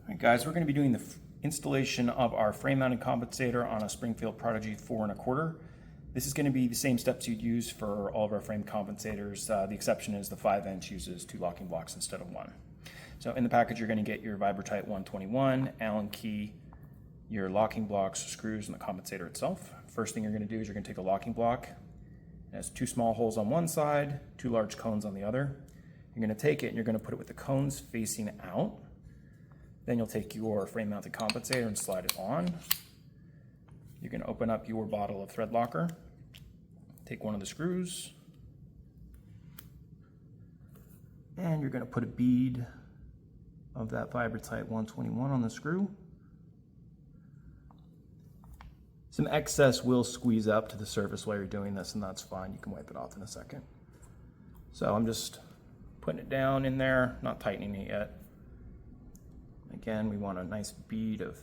Alright guys, we're going to be doing the installation of our frame mounted compensator on a Springfield Prodigy 4 1/4. This is going to be the same steps you'd use for all of our frame compensators. The exception is the 5-inch uses 2 locking blocks instead of 1. So in the package you're going to get your Vibratite 121, Allen key, your locking blocks, screws, and the compensator itself. First thing you're going to do is you're going to take a locking block. It has 2 small holes on one side, 2 large cones on the other. You're going to take it and you're going to put it with the cones facing out. Then you'll take your frame mounted compensator and slide it on. You're going to open up your bottle of thread locker, take one of the screws, and you're going to put a bead of that Vibratite 121 on the screw. Some excess will squeeze up to the surface while you're doing this, and that's fine. You can wipe it off in a second. So I'm just putting it down in there, not tightening it yet. Again, we want a nice bead of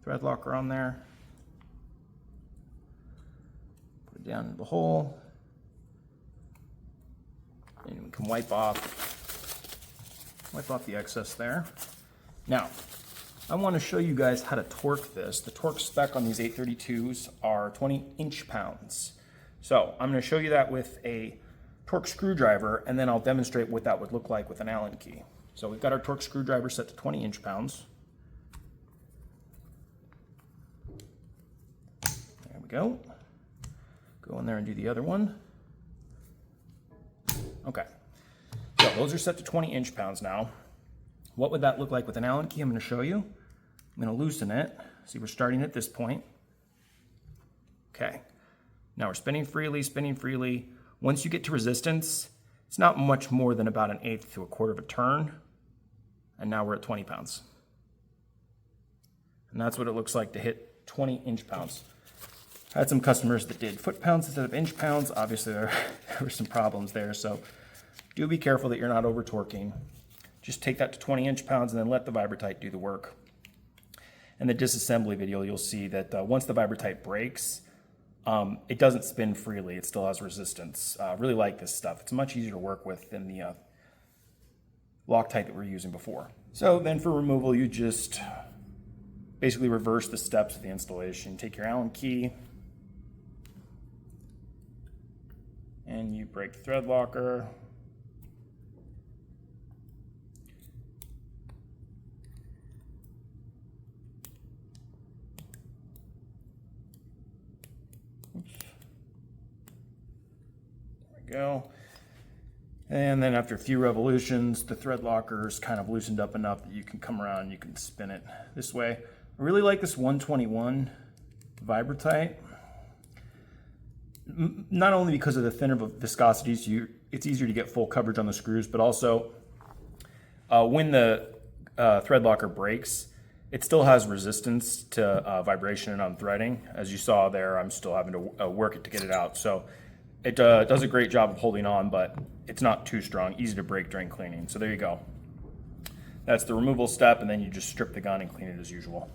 thread locker on there. Put it down in the hole. And we can wipe off the excess there. Now, I want to show you guys how to torque this. The torque spec on these 832s are 20 inch-pounds. So I'm going to show you that with a torque screwdriver, and then I'll demonstrate what that would look like with an Allen key. So we've got our torque screwdriver set to 20 inch-pounds. There we go. Go in there and do the other one. Okay. So those are set to 20 inch-pounds now. What would that look like with an Allen key? I'm going to show you. I'm going to loosen it. See, we're starting at this point. Okay. Now we're spinning freely, spinning freely. Once you get to resistance, it's not much more than about 1/8 to 1/4 of a turn. And now we're at 20 pounds. And that's what it looks like to hit 20 inch-pounds. I had some customers that did foot-pounds instead of inch-pounds. Obviously, there were some problems there. So do be careful that you're not over-torquing. Just take that to 20 inch-pounds and then let the Vibratite do the work. In the disassembly video, you'll see that once the Vibratite breaks, it doesn't spin freely. It still has resistance. Really like this stuff. It's much easier to work with than the Loctite that we were using before. So then for removal, you just basically reverse the steps of the installation. Take your Allen key and you break the thread locker. Oops. There we go. And then after a few revolutions, the thread locker is kind of loosened up enough that you can come around and you can spin it this way. I really like this 121 Vibratite. Not only because of the thinner viscosities, it's easier to get full coverage on the screws, but also when the thread locker breaks, it still has resistance to vibration and unthreading. As you saw there, I'm still having to work it to get it out. So it does a great job of holding on, but it's not too strong, easy to break during cleaning. So there you go. That's the removal step, and then you just strip the gun and clean it as usual.